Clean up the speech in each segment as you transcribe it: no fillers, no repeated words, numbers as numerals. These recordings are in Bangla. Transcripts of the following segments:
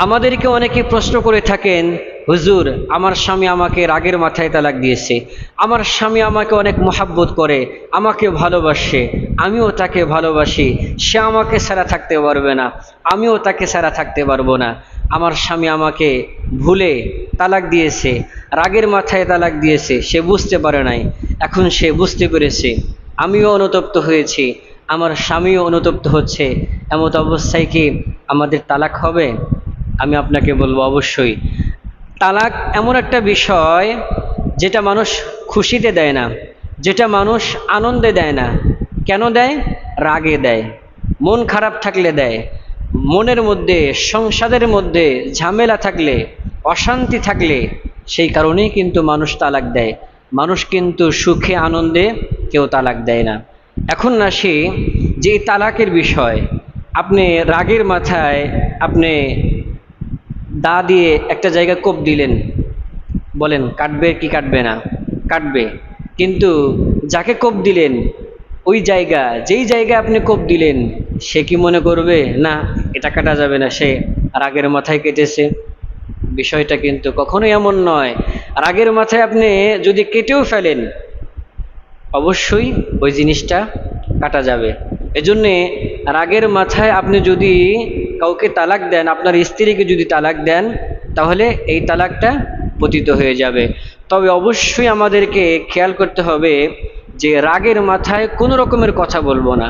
আমাদেরকে অনেকে প্রশ্ন করে থাকেন, হুজুর আমার স্বামী আমাকে রাগের মাথায় তালাক দিয়েছে, আমার স্বামী আমাকে অনেক মহাব্বত করে, আমাকে ভালোবাসে, আমিও তাকে ভালোবাসি, সে আমাকে ছাড়া থাকতে পারবে না, আমিও তাকে ছাড়া থাকতে পারবো না, আমার স্বামী আমাকে ভুলে তালাক দিয়েছে, রাগের মাথায় তালাক দিয়েছে, সে বুঝতে পারে নাই, এখন সে বুঝতে পেরেছে, আমিও অনুতপ্ত হয়েছি, আমার স্বামীও অনুতপ্ত হচ্ছে, এমত অবস্থায় কি আমাদের তালাক হবে? আমি আপনাকে বলবো অবশ্যই। তালাক এমন একটা বিষয় যেটা মানুষ খুশিতে দেয় না, যেটা মানুষ আনন্দে দেয় না। কেন দেয়? রাগে দেয়, মন খারাপ থাকলে দেয়, মনের মধ্যে সংসারের মধ্যে ঝামেলা থাকলে, অশান্তি থাকলে, সেই কারণেই কিন্তু মানুষ তালাক দেয়। মানুষ কিন্তু সুখে আনন্দে কেউ তালাক দেয় না। এখন আসি যে এই তালাকের বিষয়, আপনি রাগের মাথায় আপনি দা দিয়ে একটা জায়গা কোপ দিলেন, বলেন কাটবে কি কাটবে না? কাটবে। কিন্তু যাকে কোপ দিলেন, ওই জায়গা, যেই জায়গায় আপনি কোপ দিলেন, সে কি মনে করবে না এটা কাটা যাবে না, সে রাগের মাথায় কেটেছে? বিষয়টা কিন্তু কখনোই এমন নয়। রাগের মাথায় আপনি যদি কেটেও ফেলেন, অবশ্যই ওই জিনিসটা কাটা যাবে। এজন্যে রাগের মাথায় আপনি যদি কাউকে তালাক দেন, আপনার স্ত্রীকে যদি তালাক দেন, তাহলে এই তালাকটা পতিত হয়ে যাবে। তবে অবশ্যই আমাদেরকে খেয়াল করতে হবে যে রাগের মাথায় কোনো রকমের কথা বলবো না,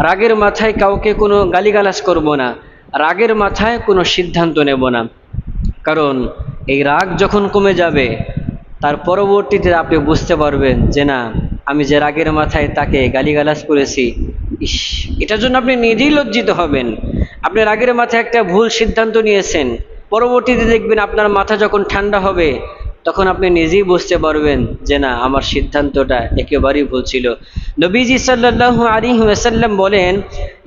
রাগের মাথায় কাউকে কোনো গালিগালাজ করব না, রাগের মাথায় কোনো সিদ্ধান্ত নেব না। কারণ এই রাগ যখন কমে যাবে, তার পরবর্তীতে আপনি বুঝতে পারবেন যে না, আমি যে রাগের মাথায় তাকে গালিগালাজ করেছি, ইস, এটার জন্য আপনি নিজেই লজ্জিত হবেন। আপনি রাগের মাথায় একটা ভুল সিদ্ধান্ত নিয়েছেন, পরবর্তীতে দেখবেন আপনার মাথা যখন ঠান্ডা হবে, তখন আপনি নিজেই বুঝতে পারবেন যে না, আমার সিদ্ধান্তটা একেবারেই ভুল ছিল। নবীজি সাল্লাল্লাহু আলাইহি ওয়াসাল্লাম বলেন,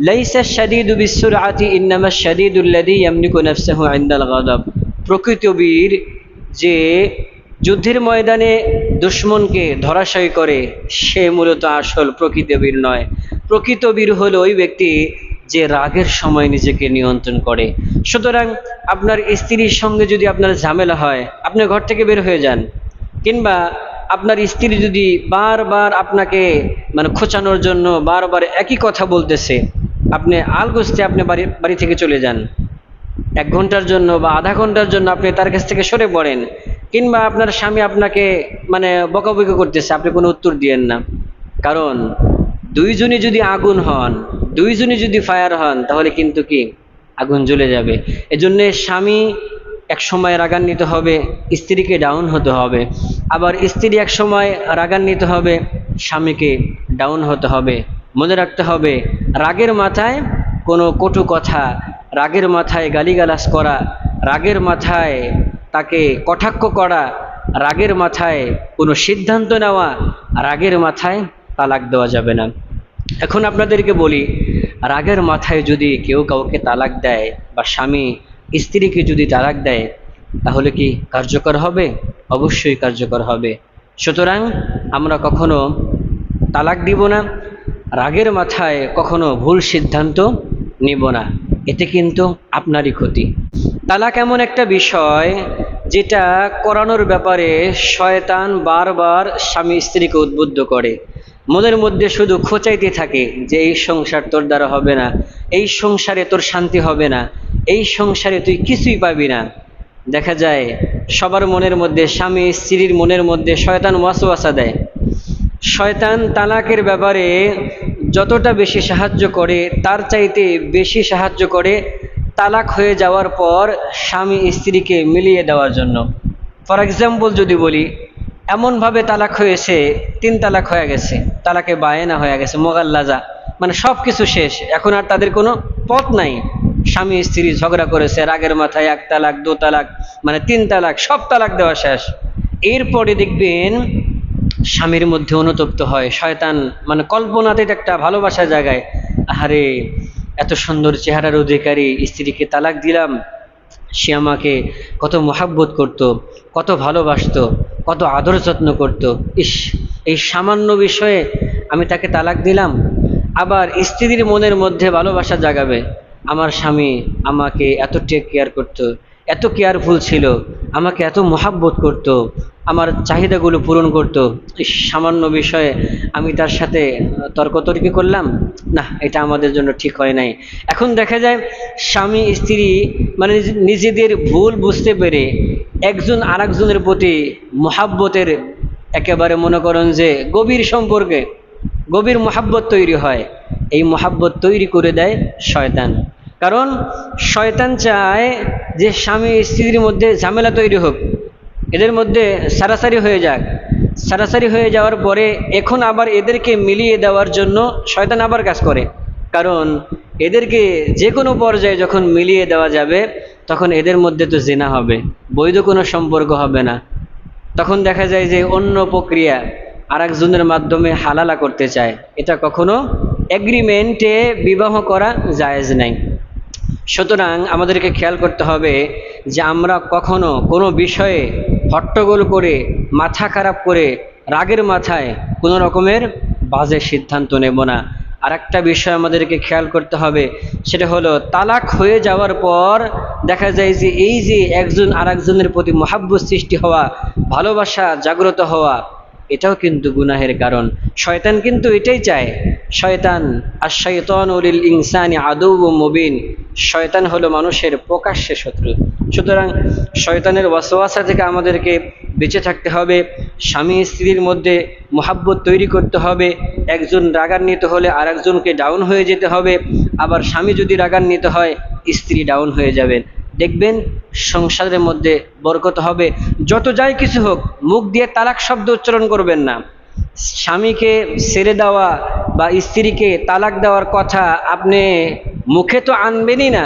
লাইসা শাদীদু বিসসুরআতি ইন্নামা শাদীদুল্লাযী ইয়ামলিকু নাফসাহু ইনদাল গাদাব। প্রকৃত বীর যে যুদ্ধের ময়দানে দুশমনকে ধরাশায়ী করে, সে মূলত আসল প্রকৃত বীর নয়। প্রকৃত বীর হলো ওই ব্যক্তি যে রাগের সময় নিজেকে নিয়ন্ত্রণ করে। সুতরাং আপনার স্ত্রীর সঙ্গে যদি আপনার ঝামেলা হয়, আপনি ঘর থেকে বের হয়ে যান। কিংবা আপনার স্ত্রী যদি বারবার আপনাকে খোঁচানোর জন্য বারবার একই কথা বলতেছে, আপনি আলগোস্তে আপনি বাড়ি থেকে চলে যান। 1 ঘন্টার জন্য বা আধা ঘন্টার জন্য আপনি তার কাছ থেকে সরে পড়েন। কিংবা আপনার স্বামী আপনাকে বকাবকি করতেছে, আপনি কোনো উত্তর দিয়েন না। কারণ দুইজনই যদি আগুন হন, দুইজনই যদি ফায়ার হন, তাহলে কিন্তু কি আগুন জ্বলে যাবে। এজন্য স্বামী এক সময় রাগান্বিত হবে, স্ত্রীকে ডাউন হতে হবে। আবার স্ত্রী এক সময় রাগান্বিত হবে, স্বামীকে ডাউন হতে হবে। মনে রাখতে হবে, রাগের মাথায় কোনো কটু কথা, রাগের মাথায় গালিগালাজ করা, রাগের মাথায় তাকে কটাক্ষ করা, রাগের মাথায় কোনো সিদ্ধান্ত নেওয়া, রাগের মাথায় তালাক দেওয়া যাবে না। এখন আপনাদেরকে বলি, রাগের মাথায় যদি কেউ কাউকে তালাক দেয়, বা স্বামী স্ত্রীকে যদি তালাক দেয়, তাহলে কি কার্যকর হবে? অবশ্যই কার্যকর হবে। সুতরাং আমরা কখনো তালাক দিব না, রাগের মাথায় কখনো ভুল সিদ্ধান্ত নিব না, এতে কিন্তু আপনারই ক্ষতি। তালাক এমন একটা বিষয় যেটা করানোর ব্যাপারে শয়তান বারবার স্বামী স্ত্রীকে উদ্বুদ্ধ করে, মনের মধ্যে শুধু খোঁচাইতে থাকে যে এই সংসার তোর দ্বারা হবে না, এই সংসারে তোর শান্তি হবে না, এই সংসারে তুই কিছুই পাবি না। দেখা যায় সবার মনের মধ্যে, স্বামী স্ত্রীর মনের মধ্যে শয়তান ওয়াসওয়াসা দেয়। শয়তান তালাকের ব্যাপারে যতটা বেশি সাহায্য করে, তার চাইতে বেশি সাহায্য করে তালাক হয়ে যাওয়ার পর স্বামী স্ত্রীকে মিলিয়ে দেওয়ার জন্য। ফর এক্সাম্পল যদি বলি, এমনভাবে তালাক হয়েছে, 3 তালাক হয়ে গেছে, তালাকে বায়েনা হয়ে গেছে, মোগাল্লাজা, সব কিছু শেষ, এখন আর তাদের কোনো পথ নাই। স্বামী স্ত্রী ঝগড়া করেছে, রাগের মাথায় 1 তালাক 2 তালাক 3 তালাক, সব তালাক দেওয়া শেষ। এরপরে দেখবেন স্বামীর মধ্যে অনুতপ্ত হয়, শয়তান কল্পনাতে একটা ভালোবাসার জায়গায়, আরে এত সুন্দর চেহারার অধিকারী স্ত্রীকে তালাক দিলাম, সে আমাকে কত মহাব্বত করত, কত ভালোবাসতো, কত আদর যত্ন করত, ইস, এই সামান্য বিষয়ে আমি তাকে তালাক দিলাম। আবার স্ত্রীর মনের মধ্যে ভালোবাসা জাগাবে, আমার স্বামী আমাকে এত টেক কেয়ার করতো, এত কেয়ারফুল ছিল, আমাকে এত মহাব্বত করত, আমার চাহিদাগুলো পূরণ করত, এই সামান্য বিষয়ে আমি তার সাথে তর্কতর্কি করলাম, না এটা আমাদের জন্য ঠিক হয় নাই। এখন দেখা যায় স্বামী স্ত্রী মানে নিজেদের ভুল বুঝতে পেরে একজন আরেকজনের প্রতি মহাব্বতের একেবারে মনে করেন যে গভীর সম্পর্কে গভীর মহাব্বত তৈরি হয়। এই মহাব্বত তৈরি করে দেয় শয়তান। কারণ শয়তান চায় যে স্বামী স্ত্রীর মধ্যে ঝামেলা তৈরি হোক, এদের মধ্যে সারাসারি হয়ে যাক। সারাসারি হয়ে যাওয়ার পরে এখন আবার এদেরকে মিলিয়ে দেওয়ার জন্য শয়তান আবার কাজ করে। কারণ এদেরকে যে কোনো পর্যায়ে যখন মিলিয়ে দেওয়া যাবে তখন এদের মধ্যে তো জিনা হবে, বৈধ কোনো সম্পর্ক হবে না। তখন দেখা যায় যে অন্য প্রক্রিয়া আরেকজনের মাধ্যমে হালালা করতে চায়। এটা কখনো এগ্রিমেন্টে বিবাহ করা জায়েজ নাই। সুতরাং আমাদেরকে খেয়াল করতে হবে যে আমরা কখনো কোনো বিষয়ে হট্টগোল করে মাথা খারাপ করে রাগের মাথায় কোনো রকমের বাজে সিদ্ধান্ত নেব না। আর একটা বিষয় আমাদেরকে খেয়াল করতে হবে, সেটা হলো তালাক হয়ে যাওয়ার পর দেখা যায় যে এই যে একজন আরেকজনের প্রতি মহাব্বত সৃষ্টি হওয়া, ভালোবাসা জাগ্রত হওয়া, এটাও কিন্তু গুনাহের কারণ। শয়তান কিন্তু এটাই চায়। শয়তান আশ-শাইতানু লিল ইনসানি আদুউম মুবিন, শয়তান হলো মানুষের প্রকাশ্য শত্রু। সুতরাং শয়তানের ওয়াসওয়াসা থেকে আমাদেরকে বেঁচে থাকতে হবে। স্বামী স্ত্রীর মধ্যে মহাব্বত তৈরি করতে হবে। একজন রাগান্বিত হলে আরেকজনকে ডাউন হয়ে যেতে হবে। আবার স্বামী যদি রাগান্বিত হয় স্ত্রী ডাউন হয়ে যাবেন, দেখবেন সংসারের মধ্যে বরকত হবে। যত যাই কিছু হোক মুখ দিয়ে তালাক শব্দ উচ্চারণ করবেন না। স্বামীকে ছেড়ে দেওয়া বা স্ত্রীকে তালাক দেওয়ার কথা আপনি মুখে তো আনবেনই না,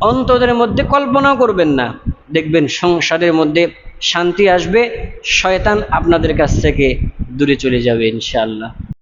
অন্তরের মধ্যে কল্পনাও করবেন না। দেখবেন সংসারের মধ্যে শান্তি আসবে, শয়তান আপনাদের কাছ থেকে দূরে চলে যাবে ইনশাআল্লাহ।